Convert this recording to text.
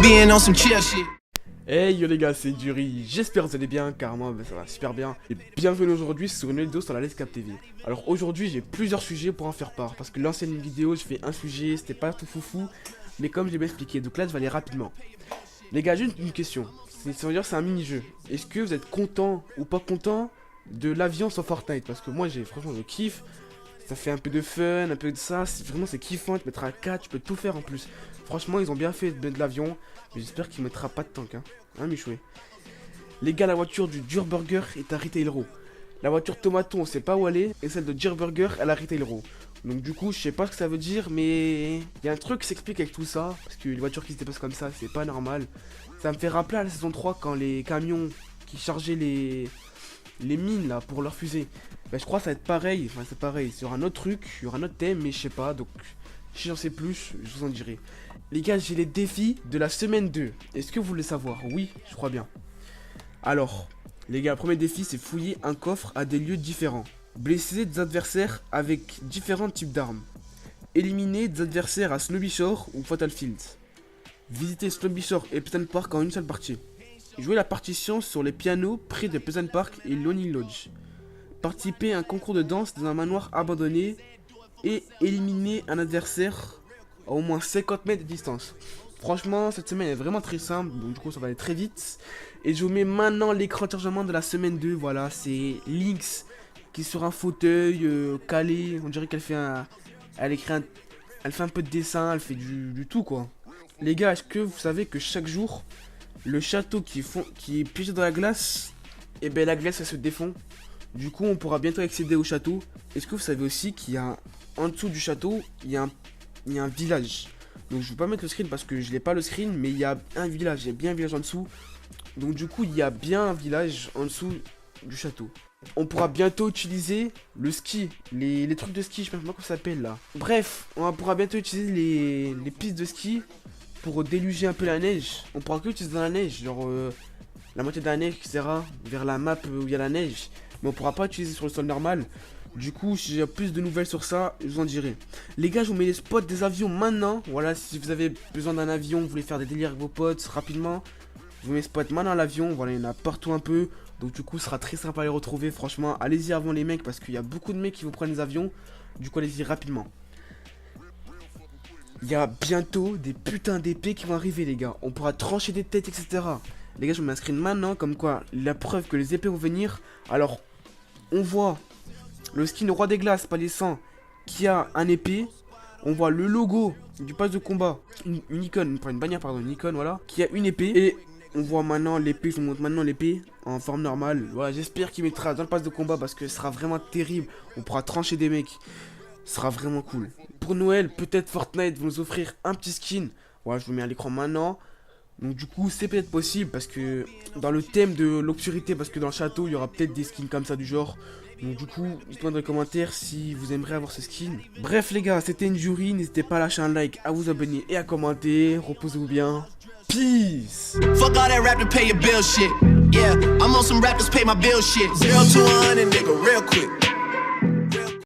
being on some chill shit. Hey yo les gars, c'est Dury, j'espère que vous allez bien, car moi ça va super bien. Et bienvenue aujourd'hui sur une nouvelle vidéo sur la Let's Cap TV. Alors aujourd'hui j'ai plusieurs sujets pour en faire part, parce que l'ancienne vidéo j'ai fait un sujet, c'était pas tout foufou, mais comme je l'ai bien expliqué, donc là je vais aller rapidement. Les gars, j'ai une question, c'est un mini-jeu. Est-ce que vous êtes content ou pas content de l'avion sur Fortnite? Parce que moi franchement je kiffe, ça fait un peu de fun, un peu de ça, vraiment c'est kiffant, tu peux mettre un 4, tu peux tout faire en plus. Franchement ils ont bien fait de l'avion, mais j'espère qu'il mettra pas de tank hein Michoué. Les gars, la voiture du Dur Burger est à Retail Row. La voiture Tomato on sait pas où elle est, et celle de Dur Burger elle est à Retail Row. Donc du coup je sais pas ce que ça veut dire, mais il y a un truc qui s'explique avec tout ça, parce que les voitures qui se dépassent comme ça c'est pas normal. Ça me fait rappeler à la saison 3 quand les camions qui chargeaient les mines là pour leur fusée. Bah je crois que ça va être pareil, enfin c'est pareil, il y aura un autre truc, il y aura un autre thème, mais je sais pas, donc si j'en sais plus, je vous en dirai. Les gars, j'ai les défis de la semaine 2. Est-ce que vous voulez savoir? Oui, je crois bien. Alors, les gars, le premier défi, c'est fouiller un coffre à des lieux différents. Blesser des adversaires avec différents types d'armes. Éliminer des adversaires à Snobby Shore ou Fatal Fields. Visiter Snobby Shore et Pleasant Park en une seule partie. Jouer la partition sur les pianos près de Pleasant Park et Lonely Lodge. Participer à un concours de danse dans un manoir abandonné. Et éliminer un adversaire à au moins 50 mètres de distance. Franchement, cette semaine est vraiment très simple, donc du coup ça va aller très vite. Et je vous mets maintenant l'écran de chargement de la semaine 2, voilà, c'est Lynx qui est sur un fauteuil calé, on dirait qu'elle fait elle fait un peu de dessin, elle fait du tout quoi. Les gars, est-ce que vous savez que chaque jour, le château qui est piégé dans la glace, et ben la glace elle se défend. Du coup on pourra bientôt accéder au château. Est-ce que vous savez aussi qu'il y a en dessous du château, il y a un village. Donc je vais pas mettre le screen parce que je n'ai pas le screen, mais il y a un village, il y a bien un village en dessous. Donc du coup il y a bien un village en dessous du château. On pourra bientôt utiliser le ski, les trucs de ski, je sais pas comment ça s'appelle là. Bref, on pourra bientôt utiliser les pistes de ski pour déluger un peu la neige. On pourra que utiliser dans la neige, genre la moitié de la neige, etc. Vers la map où il y a la neige. Mais on pourra pas utiliser sur le sol normal. Du coup, si j'ai plus de nouvelles sur ça, je vous en dirai. Les gars, je vous mets les spots des avions maintenant. Voilà, si vous avez besoin d'un avion, vous voulez faire des délires avec vos potes rapidement, je vous mets les spots maintenant à l'avion. Voilà, il y en a partout un peu. Donc du coup, ce sera très sympa à les retrouver. Franchement, allez-y avant les mecs parce qu'il y a beaucoup de mecs qui vous prennent les avions. Du coup, allez-y rapidement. Il y a bientôt des putains d'épées qui vont arriver, les gars. On pourra trancher des têtes, etc. Les gars, je vous mets un screen maintenant, comme quoi la preuve que les épées vont venir. Alors, on voit le skin roi des glaces, pas les 100, qui a un épée. On voit le logo du pass de combat, une icône, enfin une bannière, pardon, une icône, voilà, qui a une épée. Et on voit maintenant l'épée, je vous montre maintenant l'épée en forme normale. Voilà, j'espère qu'il mettra dans le pass de combat parce que ce sera vraiment terrible. On pourra trancher des mecs, ce sera vraiment cool. Pour Noël, peut-être Fortnite va nous offrir un petit skin. Voilà, je vous mets à l'écran maintenant. Donc du coup c'est peut-être possible parce que dans le thème de l'obscurité, parce que dans le château il y aura peut-être des skins comme ça du genre. Donc du coup dites-moi dans les commentaires si vous aimeriez avoir ce skin. Bref les gars, c'était une jury, n'hésitez pas à lâcher un like, à vous abonner et à commenter. Reposez-vous bien. Peace. Fuck all that rap to pay your bill shit. Yeah, I'm on some rap to pay my bill shit. 0 to 100, nigga, real